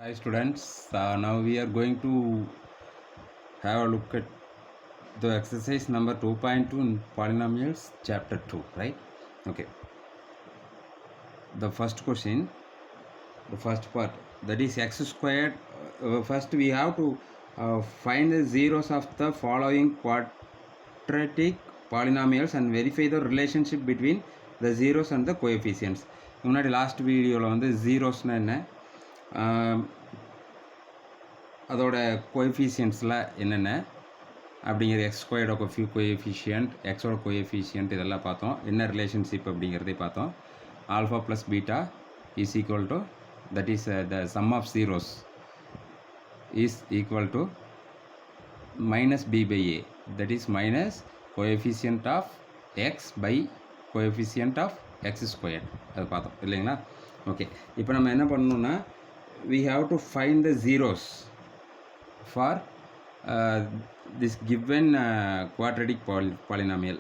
Hi students, now we are going to have a look at the exercise number 2.2 in polynomials chapter 2, right? Okay, the first question, the first part, that is x squared. First we have to find the zeros of the following quadratic polynomials and verify the relationship between the zeros and the coefficients. முன்னாடி last வீடியோவில் வந்து ஜீரோஸ்னால் என்ன, அதோட கோஎஃபிஷியன்ட்ஸில் என்னென்ன அப்படிங்கிற x ஸ்கொயர்டோட கோஎஃபிஷியன்ட், எக்ஸோட கோஎஃபிஷியன்ட் இதெல்லாம் பார்த்தோம். என்ன ரிலேஷன்ஷிப் அப்படிங்கிறதே பார்த்தோம். Alpha plus beta is equal to, that is the sum of zeros is equal to minus b by a, that is minus coefficient of x by coefficient of x squared. அது பார்த்தோம் இல்லைங்களா? Okay, இப்போ நம்ம என்ன பண்ணணும்னா we have to find the zeros for this given quadratic polynomial.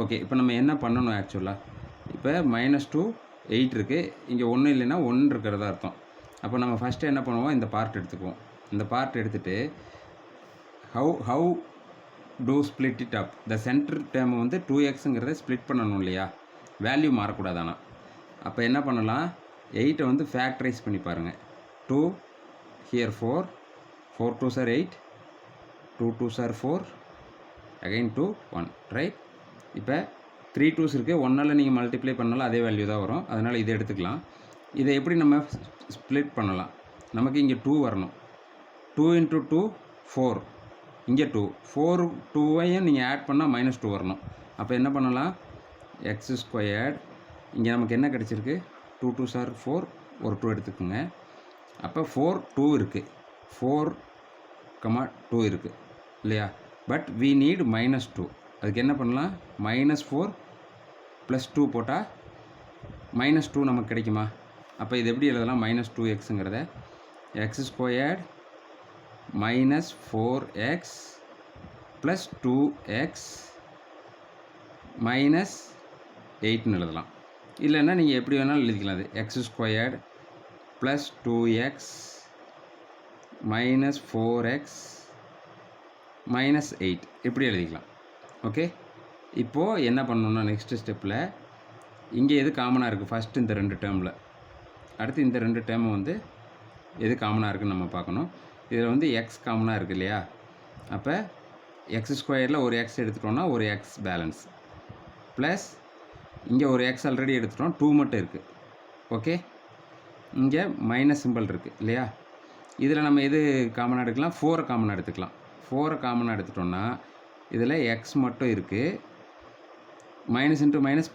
Okay, இப்போ நம்ம என்ன பண்ணணும் ஆக்சுவலாக, இப்போ -2 8 இருக்குது, இங்கே ஒன்றும் இல்லைன்னா 1 இருக்கிறதா அர்த்தம். அப்போ நம்ம ஃபஸ்ட்டு என்ன பண்ணுவோம், இந்த பார்ட் எடுத்துக்குவோம். இந்த பார்ட் எடுத்துகிட்டு how do split it up. the center term வந்து 2xங்கிறத ஸ்ப்ளிட் பண்ணணும் இல்லையா, வேல்யூ மாறக்கூடாது. ஆனால் அப்போ என்ன பண்ணலாம், 8 வந்து ஃபேக்டரைஸ் பண்ணி பாருங்கள். 2 here 4 2s are 8, 2 2s are 4, again 2 1, right? இப்போ 3 2s இருக்குது, 1ஆல் நீங்கள் மல்டிப்ளை பண்ணாலும் அதே வேல்யூ தான் வரும். அதனால் இதை எடுத்துக்கலாம். இதை எப்படி நம்ம ஸ்ப்ளிட் பண்ணலாம், நமக்கு இங்கே 2 வரணும். 2 × 2 4, இங்கே 2 4 2வையும் நீங்கள் ஆட் பண்ணால் -2 வரணும். அப்போ என்ன பண்ணலாம், எக்ஸ் ஸ்கொயர்ட், இங்கே நமக்கு என்ன கிடச்சிருக்கு, 2 2s are 4, ஒரு 2 எடுத்துக்கோங்க. அப்போ 4 2 இருக்குது, 4, 2 இருக்குது இல்லையா? But we need -2. அதுக்கு என்ன பண்ணலாம், -4 + 2 போட்டால் -2 நமக்கு கிடைக்குமா? அப்போ இது எப்படி எழுதலாம், -2xங்கிறத எக்ஸ் ஸ்கொயர்ட் -4x + 2x -8ன்னு எழுதலாம். இல்லைன்னா நீங்கள் எப்படி வேணாலும் எழுதிக்கலாம். அது எக்ஸ் ஸ்கொயர்ட் + 2x -4x -8 இப்படி எழுதிக்கலாம். ஓகே, இப்போது என்ன பண்ணணும்னா நெக்ஸ்ட் ஸ்டெப்பில் இங்கே எது காமனாக இருக்குது, ஃபஸ்ட்டு இந்த 2 டேர்மில், அடுத்து இந்த 2 டேர்மை வந்து எது காமனாக இருக்குதுன்னு நம்ம பார்க்கணும். இதில் வந்து எக்ஸ் காமனாக இருக்குது இல்லையா? அப்போ எக்ஸ் ஸ்கொயரில் ஒரு எக்ஸ் எடுத்துட்டோன்னா ஒரு எக்ஸ் பேலன்ஸ், ப்ளஸ் இங்கே ஒரு எக்ஸ் ஆல்ரெடி எடுத்துட்டோம், 2 மட்டும் இருக்குது. ஓகே, இங்கே மைனஸ் சிம்பிள் இருக்குது இல்லையா? இதில் நம்ம எது காமனாக எடுக்கலாம், 4 காமனாக எடுத்துக்கலாம். 4 காமனாக எடுத்துட்டோன்னா இதில் எக்ஸ் மட்டும் இருக்குது, மைனஸ் இன்ட்டு மைனஸ்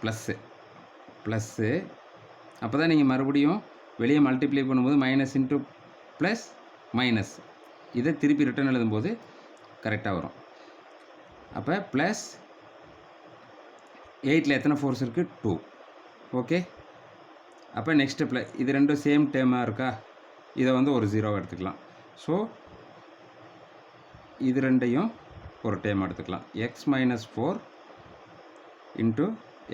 ப்ளஸ்ஸு. அப்போ தான் நீங்கள் மறுபடியும் வெளியே மல்டிப்ளை பண்ணும்போது மைனஸ் இன்ட்டு ப்ளஸ் மைனஸ், இதை திருப்பி ரிட்டர்ன் எழுதும்போது கரெக்டாக வரும். அப்போ ப்ளஸ் 8ல் எத்தனை ஃபோர்ஸ் இருக்குது, 2. ஓகே, அப்போ நெக்ஸ்ட் ஸ்டெப்பில் இது ரெண்டும் சேம் டேர்மாக இருக்கா, இதை வந்து ஒரு 0 எடுத்துக்கலாம். ஸோ இது ரெண்டையும் ஒரு டேர்ம் எடுத்துக்கலாம். X -4 ×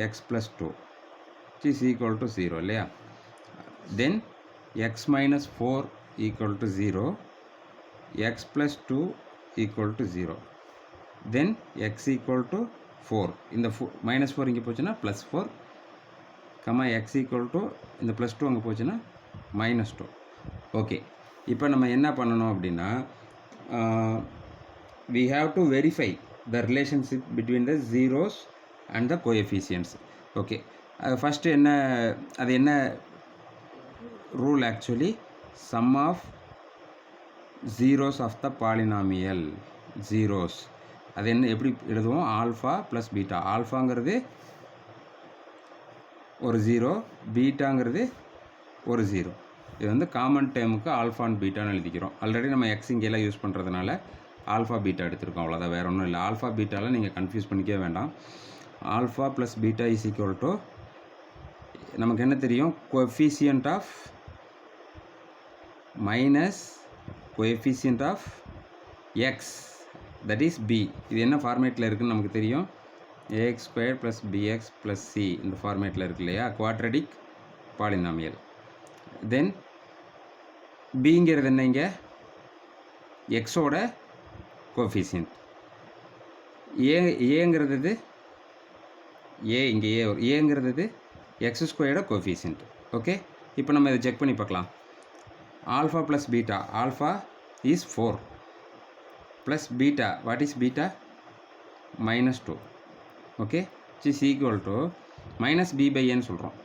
x + 2 is equal to 0 இல்லையா? தென் எக்ஸ் -4 = 0, x + 2 = 0, தென் x = 4. இந்த -4 இங்கே போச்சுன்னா +4, x இந்த +2 அங்கே போச்சுன்னா -2. ஓகே, இப்போ நம்ம என்ன பண்ணணும் அப்படின்னா, we have to verify the relationship between the zeros and the coefficients. Okay, first அது என்ன rule, actually sum of zeros of the polynomial, zeros அது என்ன எப்படி எழுதுவோம், ஆல்ஃபா ப்ளஸ் பீட்டா. ஆல்ஃபாங்கிறது ஒரு 0, பீட்டாங்கிறது ஒரு 0. இது வந்து காமன் டேர்முக்கு ஆல்ஃபா அண்ட் பீட்டான்னு எழுதிக்கிறோம். ஆல்ரெடி நம்ம எக்ஸ் இங்கெல்லாம் யூஸ் பண்ணுறதுனால ஆல்ஃபா பீட்டா எடுத்துருக்கோம், அவ்வளோதான், வேறு ஒன்றும் இல்லை. ஆல்ஃபா பீட்டாவில் நீங்கள் கன்ஃபியூஸ் பண்ணிக்கவே வேண்டாம். Alpha plus beta is equal to, நமக்கு என்ன தெரியும், coefficient of minus coefficient of x, that is b. இது என்ன ஃபார்மேட்டில் இருக்குதுன்னு நமக்கு தெரியும், ax² + bx + c இந்த ஃபார்மேட்டில் இருக்கு இல்லையா, குவாட்ரடிக் பாலினாமியல். தென் பிங்கிறது என்ன இங்கே எக்ஸோட கோஎஃபிஷியன்ட். ஏங்கிறது இங்கே ஏங்கிறது எக்ஸ் ஸ்கொயர்டோட கோஎஃபிஷியன்ட். ஓகே, இப்போ நம்ம இதை செக் பண்ணி பார்க்கலாம். Alpha plus beta, alpha is 4 plus beta, what is beta? -2. Okay, is equal to minus b by ஏன்னு சொல்கிறோம்.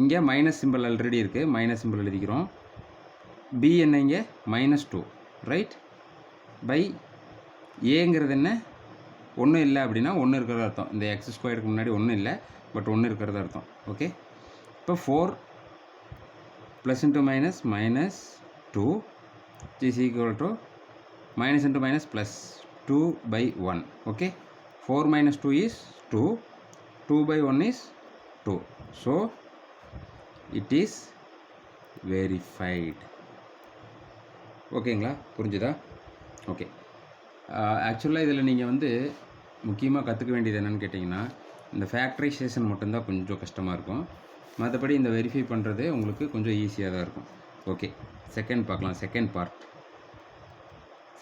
இங்கே மைனஸ் சிம்பிள் ஆல்ரெடி இருக்குது, மைனஸ் சிம்பிள் எழுதிக்கிறோம். பி என்ன இங்கே -2, ரைட்? பை ஏங்கிறது என்ன? ஒன்றும் இல்லை அப்படின்னா ஒன்று இருக்கிறது அர்த்தம். இந்த எக்ஸ் ஸ்கொயருக்கு முன்னாடி ஒன்றும் இல்லை, பட் ஒன்று இருக்கிறது அர்த்தம். ஓகே, இப்போ 4 plus into minus -2 is equal to minus into minus plus 2 by 1. Okay, 4 minus 2 is 2, 2 by 1 is 2, so it is verified. ஓகேங்களா, புரிஞ்சுதா? ஓகே, ஆக்சுவலாக இதில் நீங்கள் வந்து முக்கியமாக கற்றுக்க வேண்டியது என்னென்னு கேட்டிங்கன்னா, இந்த ஃபேக்டரைசேஷன் மட்டும்தான் கொஞ்சம் கஷ்டமாக இருக்கும். மற்றபடி இந்த வெரிஃபை பண்ணுறது உங்களுக்கு கொஞ்சம் ஈஸியாக தான் இருக்கும். ஓகே, செகண்ட் பார்க்கலாம்.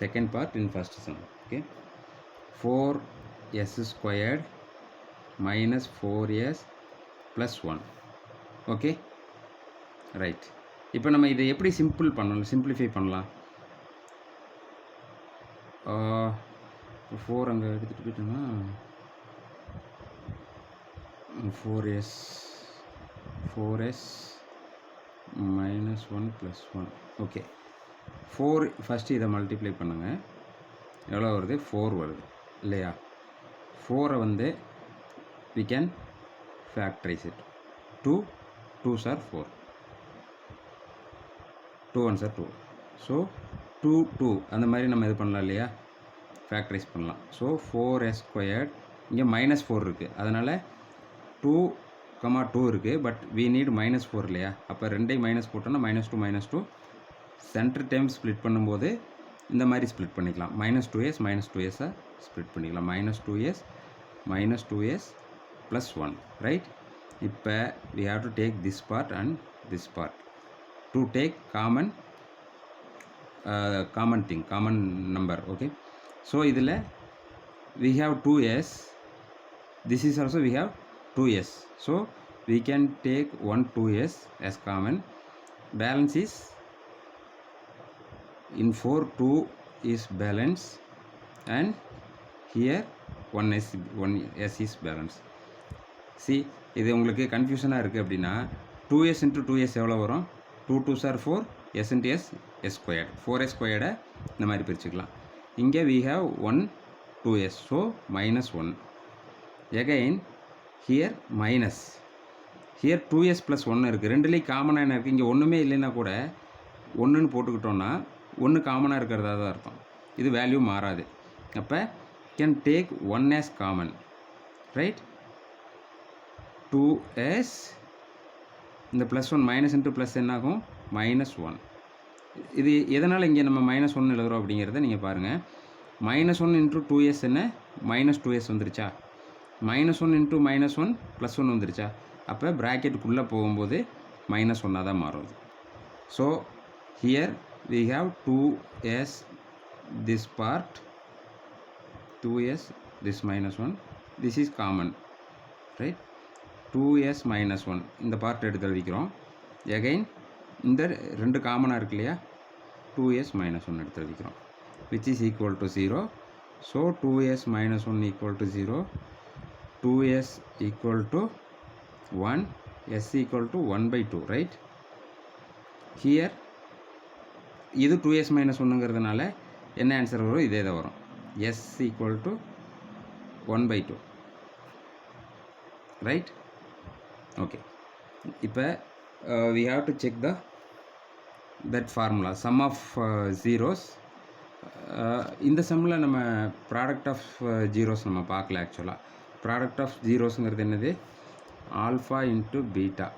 second part in first sum. Okay, 4s squared minus 4s plus 1. Okay, right. இப்போ நம்ம இதை எப்படி சிம்பிளிஃபை பண்ணலாம்? 4 அங்கே எடுத்துகிட்டு போயிட்டோம்னா 4s minus 1 plus 1. Okay, 4 first இதை மல்டிப்ளை பண்ணுங்கள். எவ்வளோ வருது? 4 வருது இல்லையா? 4 வந்து we can factorize it. 2 2s are 4, 2 1s are 2, so 2 2 அந்த மாதிரி நம்ம இது பண்ணலாம் இல்லையா? ஃபேக்டரைஸ் பண்ணலாம். ஸோ 4s ஸ்கொயர்ட், இங்கே -4 இருக்குது, அதனால் 2 2 இருக்குது, பட் we need -4 இல்லையா? அப்போ ரெண்டையும் மைனஸ் போட்டோன்னா -2 சென்டர் டைம் ஸ்ப்ளிட் பண்ணும்போது இந்த மாதிரி ஸ்ப்ளிட் பண்ணிக்கலாம். -2s ஸ்ப்ளிட் பண்ணிக்கலாம். -2s plus 1, right? இப்போ we have to take this part and this part to take common number. Okay, so இதில் we have 2s, this is also we have 2s, so we can take 1 2s as common. Balance is in 4 2 is balance, and here 1s is balance. See, இது உங்களுக்கு கன்ஃபியூஷனாக இருக்குது அப்படின்னா 2s into 2s எவ்வளோ வரும்? 2 2s are 4, s into s squared, 4s ஸ்கொயர்டை இந்த மாதிரி பிரிச்சுக்கலாம். இங்கே we have 1 2s, so -1. again here minus, here 2s plus 1 இருக்குது. ரெண்டுலேயும் காமனாக என்ன இருக்குது? இங்கே ஒன்றுமே இல்லைன்னா கூட ஒன்றுன்னு போட்டுக்கிட்டோன்னா ஒன்று காமனாக இருக்கிறதா தான் அர்த்தம். இது வேல்யூ மாறாது. அப்போ can take 1 as common, right? 2s இந்த ப்ளஸ் 1 மைனஸ் இன்ட்டு ப்ளஸ் என்னாகும்? -1. இது எதனால் இங்கே நம்ம -1 எழுதுகிறோம் அப்படிங்கிறத நீங்கள் பாருங்கள். -1 இன்ட்டு 2s என்ன? -2s வந்துருச்சா? -1 இன்ட்டு -1 +1 வந்துருச்சா? அப்போ ப்ராக்கெட்டுக்குள்ளே போகும்போது -1 தான் மாறும். So here we have 2s this part, 2s this -1, this is common, right? 2s -1 இந்த பார்ட் எடுத்து எழுதிக்கிறோம். again இந்த ரெண்டு காமனாக இருக்கு இல்லையா? 2s -1 எடுத்து எழுதிக்கிறோம், which is equal to 0. so 2s -1 equal to 0, 2s equal to 1, s equal to 1/2, right? here இது 2s -1ங்கிறதுனால என்ன ஆன்சர் வரும்? இதே தான் வரும். s equal to 1/2, right? Okay, இப்போ we have to check that formula, sum of zeros. இந்த சம்மில் நம்ம ப்ராடக்ட் ஆஃப் ஜீரோஸ் நம்ம பார்க்கல. ஆக்சுவலாக ப்ராடக்ட் ஆஃப் ஜீரோஸுங்கிறது என்னது? Alpha into beta,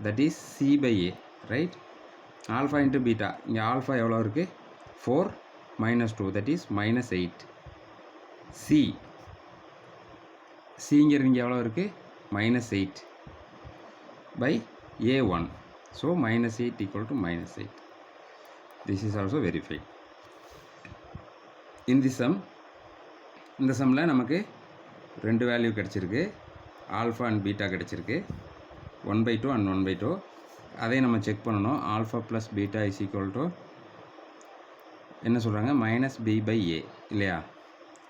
that is c/a, right? Alpha into beta, இங்கே ஆல்ஃபா எவ்வளோ இருக்குது? 4 -2, தட் இஸ் -8. சிங்கிறது இங்கே எவ்வளோ இருக்குது? -8 by a1, so -8 = -8. This is also verified. In this sum, இந்த சம்மில் நமக்கு ரெண்டு வேல்யூ கிடச்சிருக்கு, ஆல்ஃபா அண்ட் பீட்டா கிடச்சிருக்கு, 1/2 அண்ட் 1/2. அதை நம்ம செக் பண்ணணும். Alpha plus beta is equal to என்ன சொல்கிறாங்க, -b/a இல்லையா?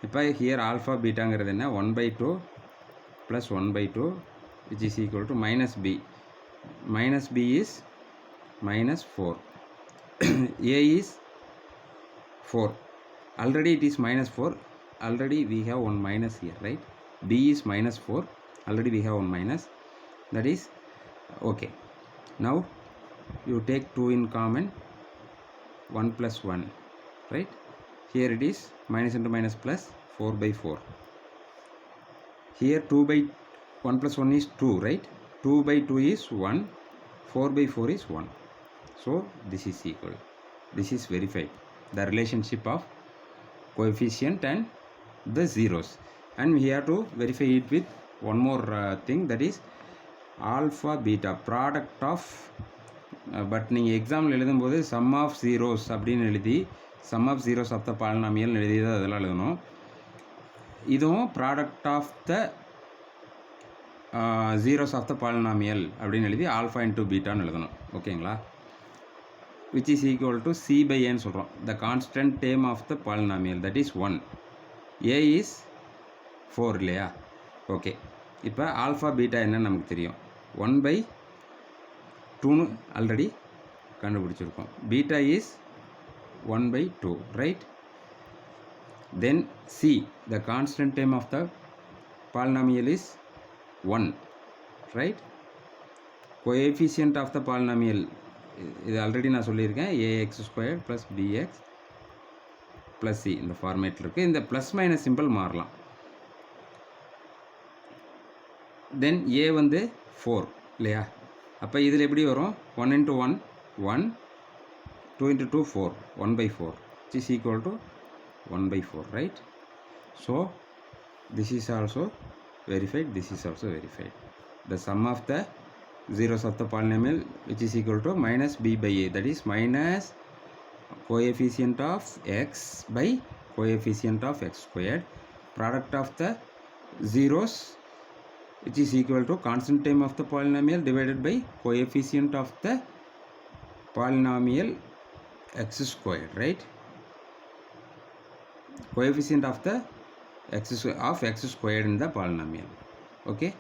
இப்போ ஹியர் ஆல்ஃபா பீட்டாங்கிறது என்ன, 1/2 + 1/2 which is equal to -b. -b is -4. a is 4. Already it is -4. Already we have one minus here, right? b is -4. Already we have one minus. That is okay. Now you take 2 in common, 1 + 1, right? Here it is minus into minus plus, 4/4. Here 1 + 1 is 2, right? 2/2 is 1, 4/4 is 1. So this is equal. This is verified, the relationship of coefficient and the zeros. And we have to verify it with one more thing, that is alpha beta product of but நீங்கள் example எழுதும்போது sum of zeros அப்படின்னு எழுதி sum of zeros of the polynomial எழுதி தான் அதெல்லாம் எழுதணும். இதுவும் product of the zeros of the polynomial அப்படின்னு எழுதி ஆல்ஃபா இன்ட்டு பீட்டான்னு எழுதணும். ஓகேங்களா? which is equal to c/a சொல்கிறோம். the constant term of the polynomial, that is 1. a is 4 இல்லையா? ஓகே, இப்போ ஆல்ஃபா பீட்டா என்னன்னு நமக்கு தெரியும். 1/2 ஆல்ரெடி கண்டுபிடிச்சிருக்கோம். Beta is 1/2, right? Then c, the constant term of the polynomial is 1, right? coefficient of the polynomial, இது already நான் சொல்லியிருக்கேன், ax² + bx + c இந்த ஃபார்மேட்டில் இருக்குது. இந்த ப்ளஸ் மைனஸ் சிம்பிள் மாறலாம். தென் a வந்து 4 இல்லையா? அப்போ இதில் எப்படி வரும், 1 × 1 1, 2 × 2 4, 1/4 which is equal to 1/4, right? So this is also verified, this is also verified. The sum of the zeros of the polynomial which is equal to -b/a, that is minus coefficient of x by coefficient of x², product of the zeros which is equal to constant term of the polynomial divided by coefficient of the polynomial x², right? coefficient of the x² in the polynomial. Okay,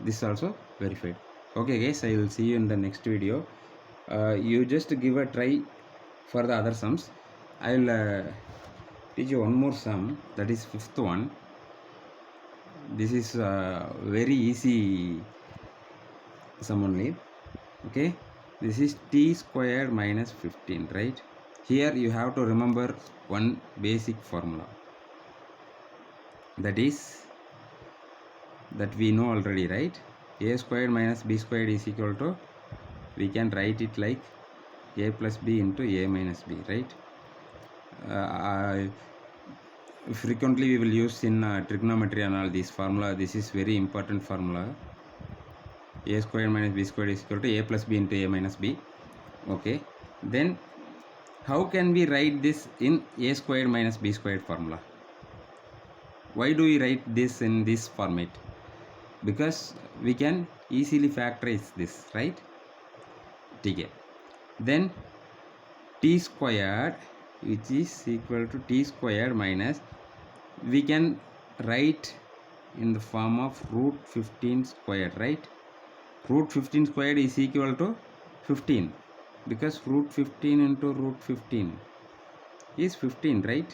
this also verified. Okay guys, I will see you in the next video. You just give a try for the other sums. I will teach you one more sum, that is 5th one. This is very easy sum only. Okay, this is t² - 15, right? Here you have to remember one basic formula, that is that we know already, right? a² - b² is equal to, we can write it like a + b into a - b, right? Frequently we will use in trigonometry and all this formula. This is very important formula. a² - b² is equal to a + b into a - b. Okay, then how can we write this in a² - b² formula? Why do we write this in this format? Because we can easily factorize this, right? Okay, then t² which is equal to t² minus, we can write in the form of √15², right? √15² is equal to 15, because √15 into √15 is 15, right?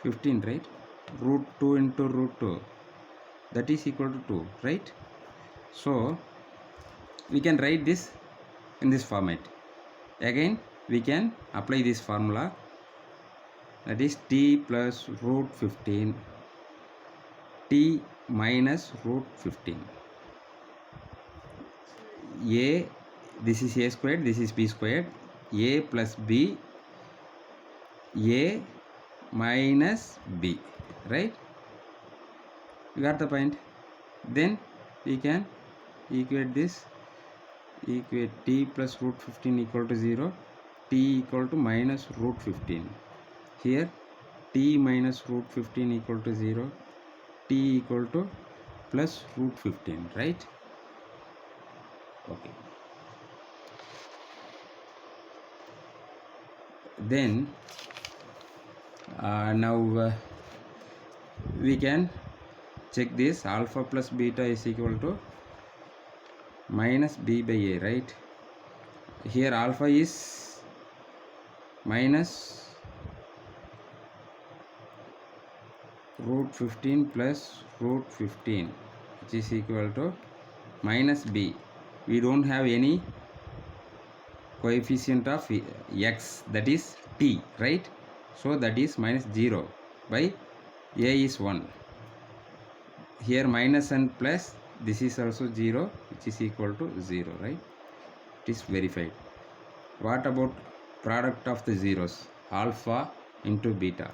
15, right? √2 into √2, that is equal to 2, right? So we can write this in this format. Again we can apply this formula, that is t plus √15, t minus √15. a, this is a², this is b², a plus b, a minus b, right? You got the point? Then we can equate this, equate t plus √15 equal to 0, t equal to minus root 15. Here t minus root 15 equal to 0, t equal to plus root 15, right? Okay. Then now we can check this. Alpha plus beta is equal to minus b by a, right? Here alpha is minus root 15 plus root 15, which is equal to minus b. We don't have any coefficient of x, that is t, right? So that is minus 0 by a is 1. Here minus and plus, this is also 0, which is equal to 0, right? It is verified. What about product of the zeros? Alpha into beta,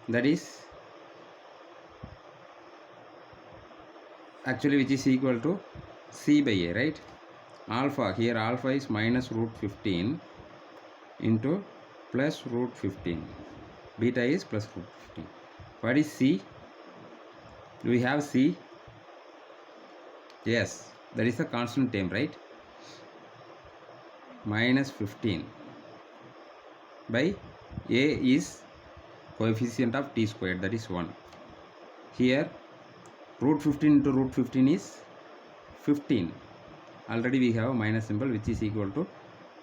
that is actually which is equal to c by a, right? Alpha, here alpha is minus root 15 into plus root 15. Beta is plus root 15. What is c? Do we have c? Yes, that is the constant term, right? Minus 15 by a is coefficient of t squared, that is 1. Here root 15 into root 15 is 15. Already we have a minus symbol, which is equal to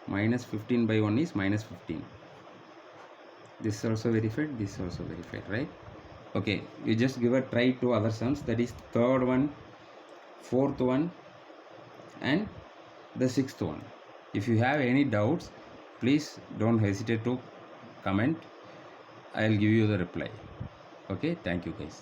minus 15 by 1 is minus 15. This is also verified, this is also verified, right? Okay, you just give a try to other sums, that is third one, fourth one and the sixth one. If you have any doubts, please don't hesitate to comment. I will give you the reply. Okay, thank you guys.